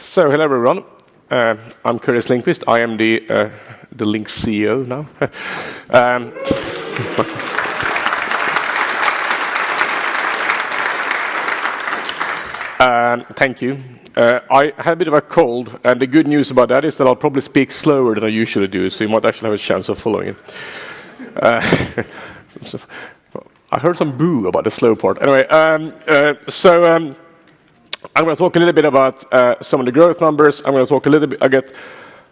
So, hello everyone. I'm Kurtis Lindqvist. I am the LINX CEO now. Thank you. I had a bit of a cold, and the good news about that is that I'll probably speak slower than I usually do, so you might actually have a chance of following it. I heard some boo about the slow part. Anyway, I'm going to talk a little bit about some of the growth numbers. I'm going to talk a little bit. I get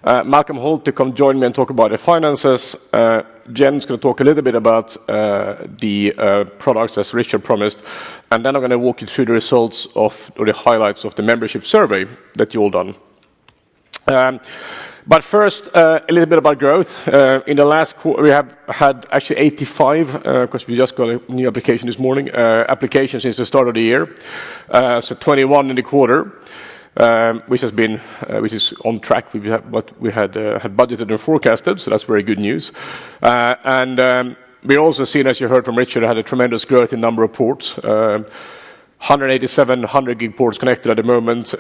Malcolm Holt to come join me and talk about the finances. Jen's going to talk a little bit about the products, as Richard promised, and then I'm going to walk you through the results of, or the highlights of the membership survey that you all done. But first, a little bit about growth. In the last quarter, we have had actually 85, because we just got a new application this morning, applications since the start of the year. So 21 in the quarter, which is on track with what we had budgeted and forecasted, so that's very good news. We're also seen, as you heard from Richard, had a tremendous growth in number of ports. 187 100 gig ports connected at the moment.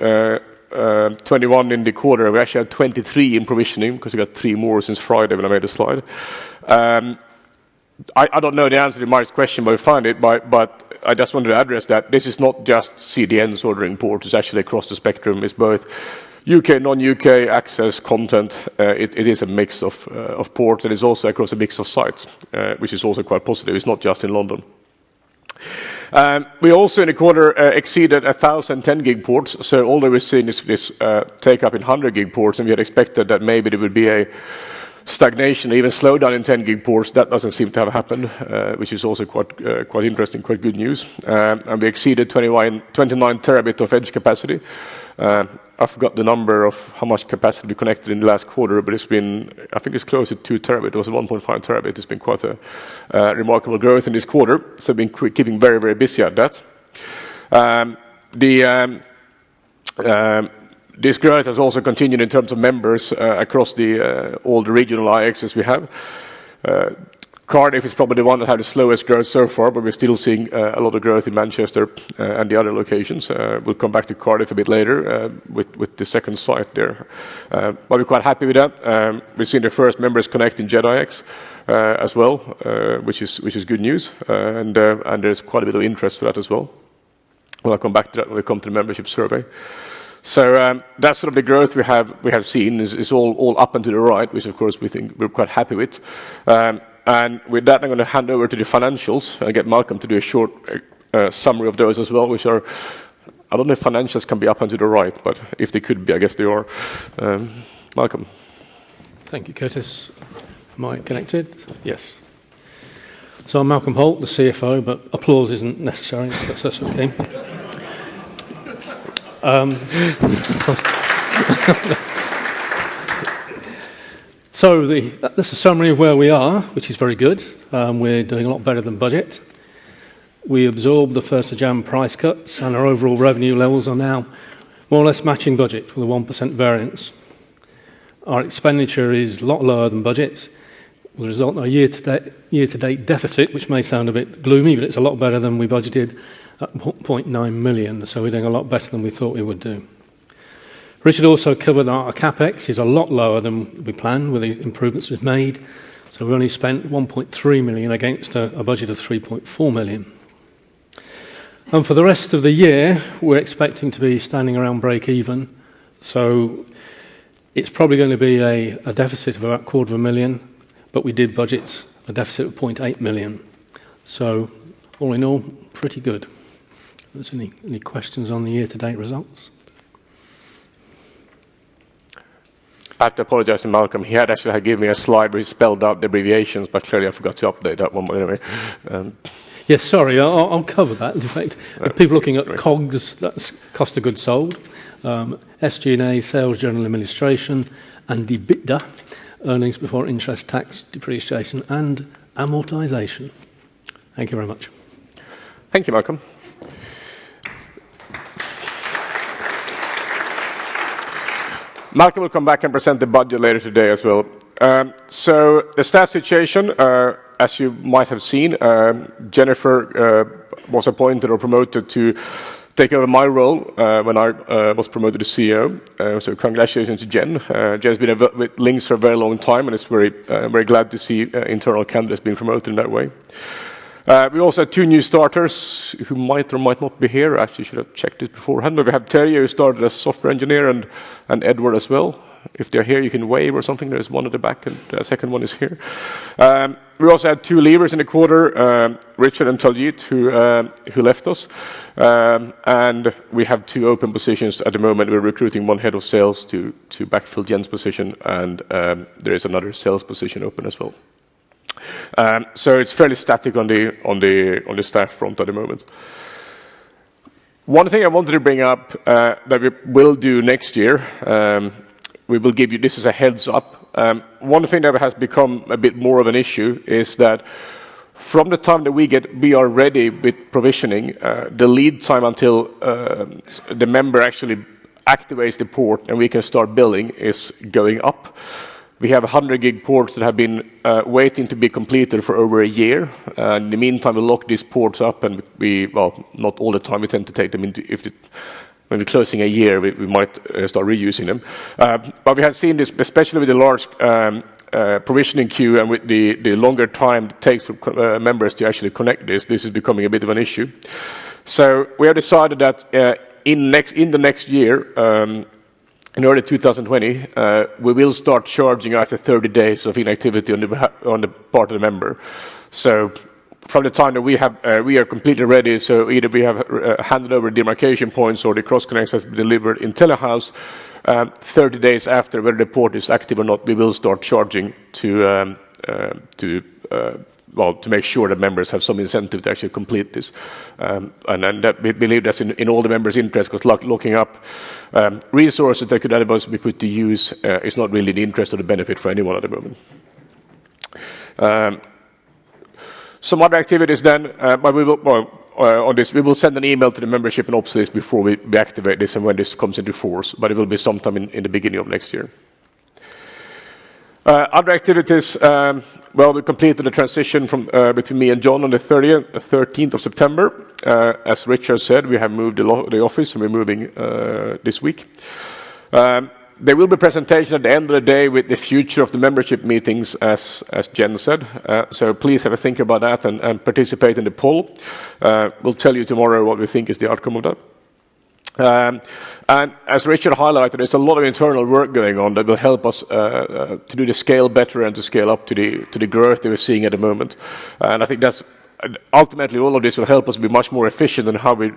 21 in the quarter. We actually have 23 in provisioning because we got 3 more since Friday when I made the slide. I don't know the answer to Mark's question, but I find it. But I just wanted to address that this is not just CDNs ordering ports. It's actually across the spectrum. It's both UK, non-UK, access, content. It is a mix of ports, and it's also across a mix of sites, which is also quite positive. It's not just in London. We also in the quarter exceeded 1,010 gig ports, so although we're seeing this take up in 100 gig ports, and we had expected that maybe there would be a stagnation, even slowdown in 10 gig ports, that doesn't seem to have happened, which is also quite interesting, quite good news. And we exceeded 29 terabit of edge capacity. I forgot the number of how much capacity we connected in the last quarter, but it's been, I think it's close to 2 terabit. It was 1.5 terabit. It's been quite a remarkable growth in this quarter. So we've been keeping very, very busy at that. This growth has also continued in terms of members across all the regional IXs we have. Cardiff is probably the one that had the slowest growth so far, but we're still seeing a lot of growth in Manchester and the other locations. We'll come back to Cardiff a bit later with the second site there. But we're quite happy with that. We've seen the first members connect in JEDIX as well, which is good news. And there's quite a bit of interest for that as well. I'll come back to that when we come to the membership survey. So that's sort of the growth we have seen is all up and to the right, which of course we think we're quite happy with. And with that, I'm going to hand over to the financials and get Malcolm to do a short summary of those as well, which are, I don't know if financials can be up and to the right, but if they could be, I guess they are. Malcolm. Thank you, Kurtis. Am I connected? Yes. So I'm Malcolm Holt, the CFO, but applause isn't necessary, so that's okay. So that's a summary of where we are, which is very good. We're doing a lot better than budget. We absorbed the 1st of Jan price cuts, and our overall revenue levels are now more or less matching budget with a 1% variance. Our expenditure is a lot lower than budget, will result in a year-to-date deficit, which may sound a bit gloomy, but it's a lot better than we budgeted at 0.9 million, so we're doing a lot better than we thought we would do. Richard also covered that our CapEx is a lot lower than we planned with the improvements we've made. So we only spent 1.3 million against a budget of 3.4 million. And for the rest of the year, we're expecting to be standing around break even. So it's probably going to be a deficit of about 250,000, but we did budget a deficit of 0.8 million. So all in all, pretty good. If there's any questions on the year-to-date results? I have to apologize to Malcolm. He had given me a slide where he spelled out the abbreviations, but clearly I forgot to update that one. But anyway. Yes, sorry, I'll cover that. In fact, people looking at COGS, that's cost of goods sold, SG&A, sales, general administration, and EBITDA, earnings before interest, tax, depreciation, and amortization. Thank you very much. Thank you, Malcolm. Malcolm will come back and present the budget later today as well. So the staff situation, as you might have seen, Jennifer was appointed or promoted to take over my role when I was promoted to CEO. So congratulations to Jen. Jen's been with LINX for a very long time, and it's very glad to see internal candidates being promoted in that way. We also had 2 new starters who might or might not be here. Actually, should have checked this beforehand. But we have Terje, who started as software engineer, and Edward as well. If they're here, you can wave or something. There's one at the back, and the second one is here. We also had 2 leavers in the quarter, Richard and Taljit, who left us. And we have 2 open positions at the moment. We're recruiting 1 head of sales to backfill Jen's position, and there is another sales position open as well. So it's fairly static on the staff front at the moment. One thing I wanted to bring up that we will do next year, we will give you this as a heads up. One thing that has become a bit more of an issue is that from the time that we are ready with provisioning, the lead time until the member actually activates the port and we can start billing is going up. We have 100 gig ports that have been waiting to be completed for over a year. In the meantime, we lock these ports up, and not all the time. We tend to take them into when we're closing a year, we might start reusing them. But we have seen this, especially with the large provisioning queue and with the longer time it takes for members to actually connect this. This is becoming a bit of an issue. So we have decided that in the next year. In early 2020, we will start charging after 30 days of inactivity on the part of the member. So from the time that we are completely ready, so either we have handed over demarcation points or the cross connects has been delivered in telehouse, 30 days after whether the port is active or not, we will start charging to make sure that members have some incentive to actually complete this. And that we believe that's in all the members' interest, because locking up resources that could otherwise be put to use is not really the interest or the benefit for anyone at the moment. Some other activities then, but we will, on this, we will send an email to the membership and ops list before we activate this and when this comes into force, but it will be sometime in the beginning of next year. Other activities, we completed the transition from between me and John on the 13th of September. As Richard said, we have moved the office, and we're moving this week. There will be a presentation at the end of the day with the future of the membership meetings, as Jen said. So please have a think about that and participate in the poll. We'll tell you tomorrow what we think is the outcome of that. And as Richard highlighted, there's a lot of internal work going on that will help us to do the scale better and to scale up to the growth that we're seeing at the moment. And I think that's ultimately all of this will help us be much more efficient in how we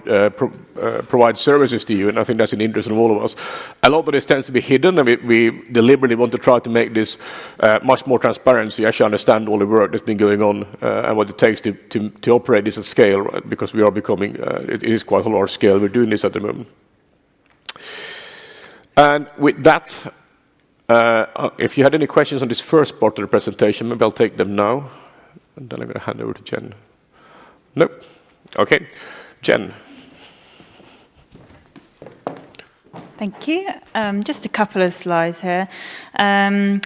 provide services to you, and I think that's in the interest of all of us. A lot of this tends to be hidden, and we deliberately want to try to make this much more transparent, so you actually understand all the work that's been going on and what it takes to operate this at scale, right? Because we are becoming, it is quite a large scale. We're doing this at the moment. And with that, if you had any questions on this first part of the presentation, maybe I'll take them now, and then I'm going to hand over to Jen. Nope. Okay. Jen. Thank you. Just a couple of slides here. Now,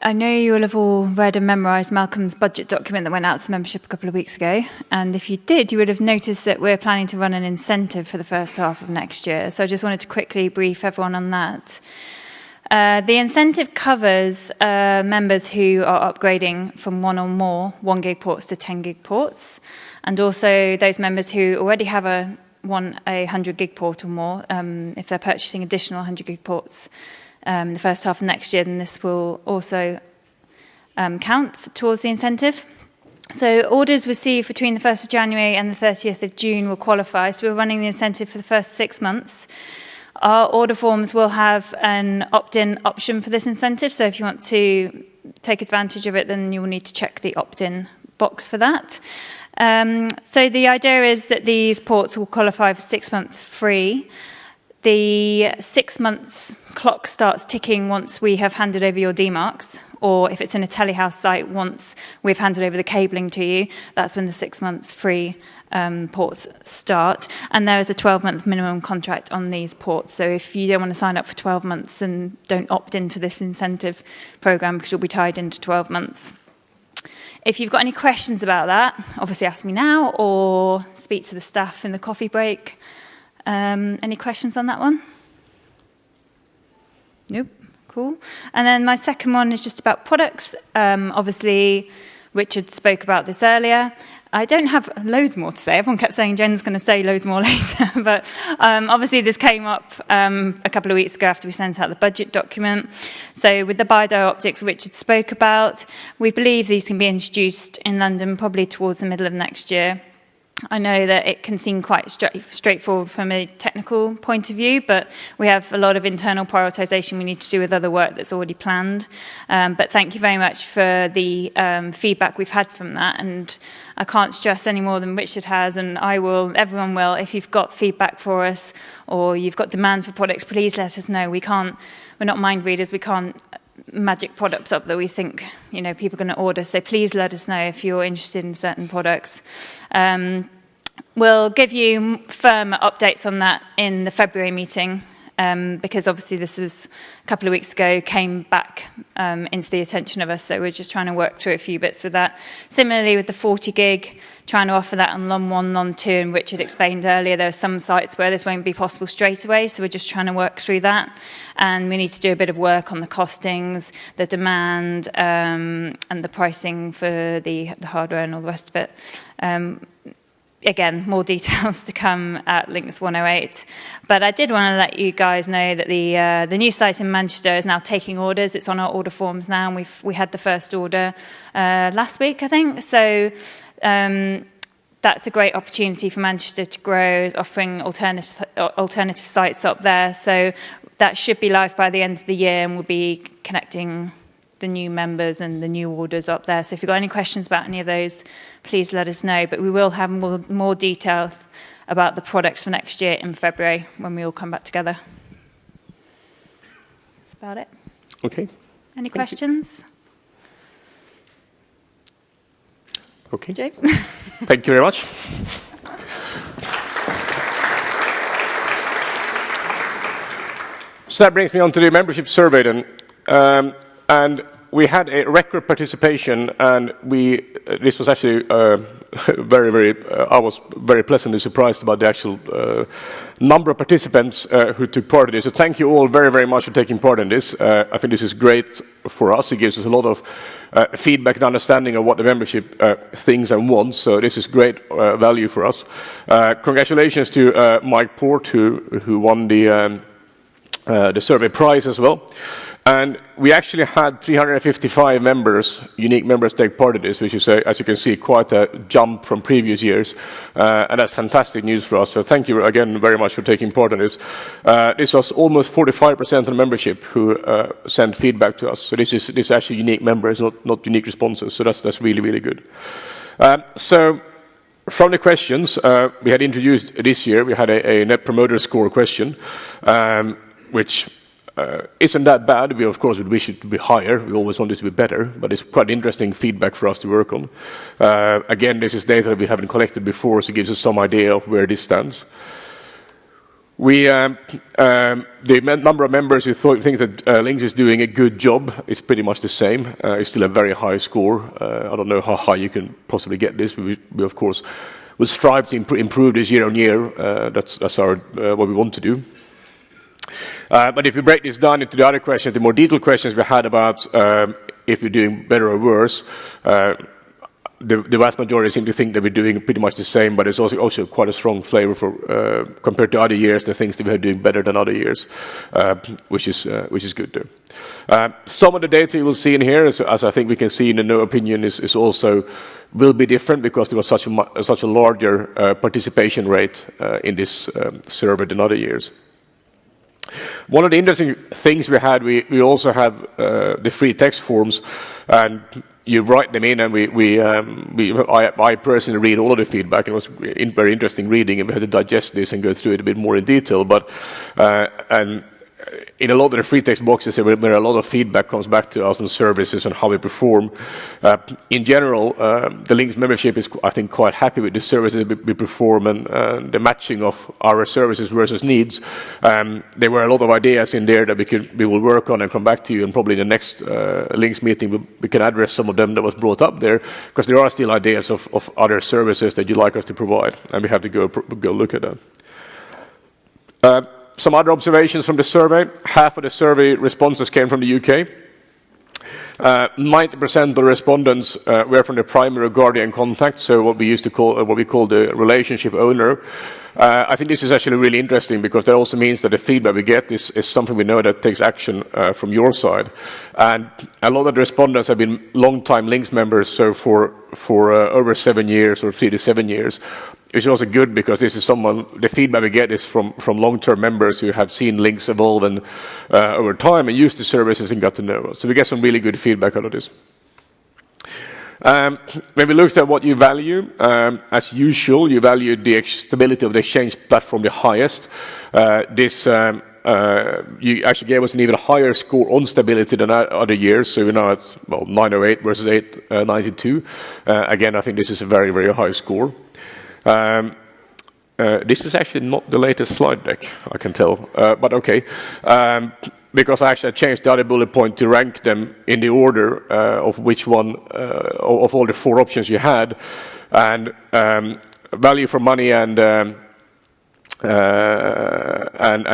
I know you will have all read and memorised Malcolm's budget document that went out to membership a couple of weeks ago. And if you did, you would have noticed that we're planning to run an incentive for the first half of next year. So I just wanted to quickly brief everyone on that. The incentive covers members who are upgrading from 1 or more 1 gig ports to 10 gig ports, and also those members who already have a 100 gig port or more. If they're purchasing additional 100 gig ports the first half of next year, then this will also count towards the incentive. So orders received between the 1st of January and the 30th of June will qualify. So we're running the incentive for the first 6 months. Our order forms will have an opt-in option for this incentive. So if you want to take advantage of it, then you will need to check the opt-in box for that. So the idea is that these ports will qualify for 6 months free. The 6 months clock starts ticking once we have handed over your demarcs, or if it's in a telehouse site, once we've handed over the cabling to you, that's when the 6 months free ports start. And there is a 12-month minimum contract on these ports. So if you don't want to sign up for 12 months, then don't opt into this incentive program because you'll be tied into 12 months. If you've got any questions about that, obviously ask me now or speak to the staff in the coffee break. Any questions on that one? Nope. Cool. And then my second one is just about products. Obviously, Richard spoke about this earlier. I don't have loads more to say. Everyone kept saying Jen's going to say loads more later. But obviously this came up a couple of weeks ago after we sent out the budget document. So with the bidioptics Richard spoke about, we believe these can be introduced in London probably towards the middle of next year. I know that it can seem quite straightforward from a technical point of view, but we have a lot of internal prioritisation we need to do with other work that's already planned. But thank you very much for the feedback we've had from that. And I can't stress any more than Richard has, and everyone will. If you've got feedback for us or you've got demand for products, please let us know. We're not mind readers. We can't magic products up that we think people are going to order. So please let us know if you're interested in certain products. We'll give you firmer updates on that in the February meeting, because obviously this was a couple of weeks ago, came back into the attention of us, so we're just trying to work through a few bits with that. Similarly with the 40 gig, trying to offer that on LUN 1, LUN 2, and Richard explained earlier there are some sites where this won't be possible straight away, so we're just trying to work through that. And we need to do a bit of work on the costings, the demand, and the pricing for the hardware and all the rest of it. Again, more details to come at LINX108. But I did want to let you guys know that the new site in Manchester is now taking orders. It's on our order forms now, and we had the first order last week, I think. So that's a great opportunity for Manchester to grow, offering alternative sites up there. So that should be live by the end of the year, and we'll be connecting the new members and the new orders up there. So if you've got any questions about any of those, please let us know. But we will have more details about the products for next year in February when we all come back together. That's about it. Okay. Any questions? Okay. Jay? Thank you very much. So that brings me on to the membership survey then. And we had a record participation, and this was actually I was very pleasantly surprised about the actual number of participants who took part in this. So thank you all very, very much for taking part in this. I think this is great for us. It gives us a lot of feedback and understanding of what the membership thinks and wants. So this is great value for us. Congratulations to Mike Port, who won the survey prize as well. And we actually had 355 members, unique members, take part in this, which is, as you can see, quite a jump from previous years. And that's fantastic news for us. So thank you again very much for taking part in this. This was almost 45% of the membership who sent feedback to us. So this is actually unique members, not unique responses. So that's really, really good. So from the questions we had introduced this year, we had a Net Promoter Score question, which isn't that bad. We, of course, would wish it to be higher. We always want it to be better, but it's quite interesting feedback for us to work on. Again, this is data that we haven't collected before, so it gives us some idea of where this stands. The number of members who think that LINX is doing a good job is pretty much the same. It's still a very high score. I don't know how high you can possibly get this. We of course, will strive to improve this year on year. That's our what we want to do. But if we break this down into the other questions, the more detailed questions we had about if we're doing better or worse, the vast majority seem to think that we're doing pretty much the same, but it's also quite a strong flavor for compared to other years, the things that we're doing better than other years, which is good too. Some of the data you will see in here, as I think we can see in the no opinion, is also will be different because there was such a larger participation rate in this survey than other years. One of the interesting things we had, we also have the free text forms, and you write them in, and I personally read all of the feedback. It was very interesting reading, and we had to digest this and go through it a bit more in detail. But and in a lot of the free text boxes, where a lot of feedback comes back to us on services and how we perform. In general, the LINX membership is, I think, quite happy with the services we perform and the matching of our services versus needs. There were a lot of ideas in there that we will work on and come back to you, and probably in the next LINX meeting we can address some of them that was brought up there, because there are still ideas of other services that you'd like us to provide, and we have to go look at that. Some other observations from the survey. Half of the survey responses came from the UK. 90% of the respondents were from the primary guardian contact, so what we call the relationship owner. I think this is actually really interesting, because that also means that the feedback we get is something we know that takes action from your side. And a lot of the respondents have been long-time LINX members, so for over 7 years or 3 to 7 years, which is also good, because this is the feedback we get is from long-term members who have seen LINX evolve and over time and used the services and got to know us. So we get some really good feedback out of this. When we looked at what you value, as usual, you value the stability of the exchange platform the highest. You actually gave us an even higher score on stability than other years, so we're now at 908 versus 892. Again, I think this is a very, very high score. This is actually not the latest slide deck, I can tell, but okay. Because I actually changed the other bullet point to rank them in the order of which one of all the 4 options you had, and value for money and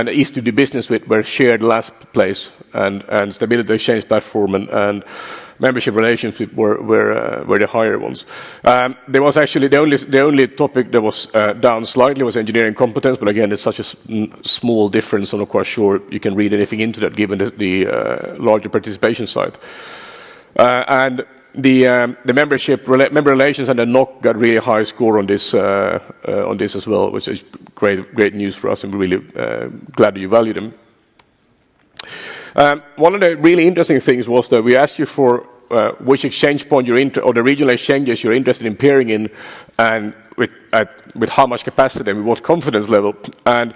easy to do business with were shared last place, and stability exchange platform and membership relationship were the higher ones. There was actually the only topic that was down slightly was engineering competence, but again, it's such a small difference. I'm not quite sure you can read anything into that given the larger participation side. And the member relations and the NOC got really high score on this as well, which is great news for us, and we're really glad that you value them. One of the really interesting things was that we asked you for which exchange point or the regional exchanges you're interested in peering in, and with how much capacity and with what confidence level. And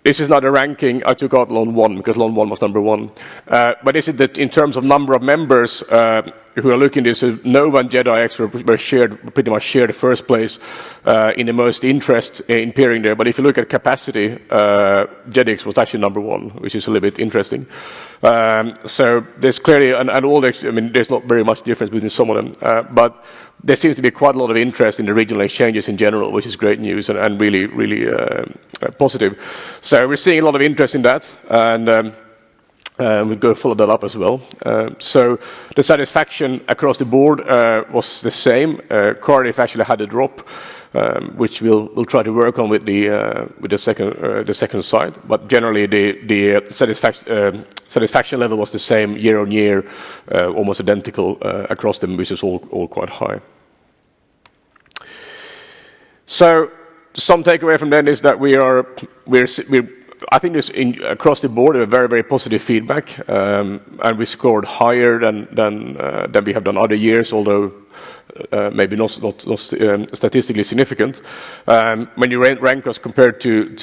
this is not a ranking. I took out Lone 1 because Lone 1 was number 1. But this is that in terms of number of members who are looking at this, Nova and JediX were pretty much shared the first place in the most interest in peering there. But if you look at capacity, JediX was actually number 1, which is a little bit interesting. So there's clearly, and all the, there's not very much difference between some of them, but there seems to be quite a lot of interest in the regional exchanges in general, which is great news and really, really positive. So we're seeing a lot of interest in that, and we'll go follow that up as well. So the satisfaction across the board was the same. Cardiff actually had a drop, which we'll try to work on with the second side. But generally, the satisfaction level was the same year on year, almost identical across them, which is all quite high. So some takeaway from then is that I think there's across the board a very, very positive feedback, and we scored higher than we have done other years, although maybe not statistically significant. When you rank us compared to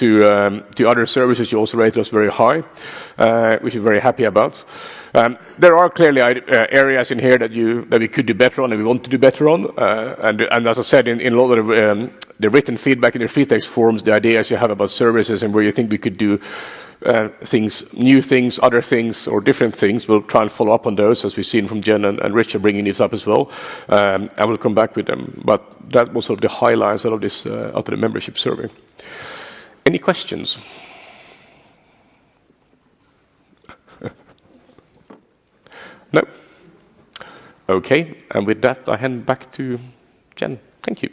other services, you also rate us very high, which we're very happy about. There are clearly areas in here that we could do better on and we want to do better on. And as I said, in a lot of the written feedback in the free text forums, the ideas you have about services and where you think we could do things, new things, other things, or different things, we'll try and follow up on those, as we've seen from Jen and Richard bringing these up as well. And we'll come back with them. But that was sort of the highlights out of this, out of the membership survey. Any questions? No? Okay, and with that, I hand back to Jen. Thank you.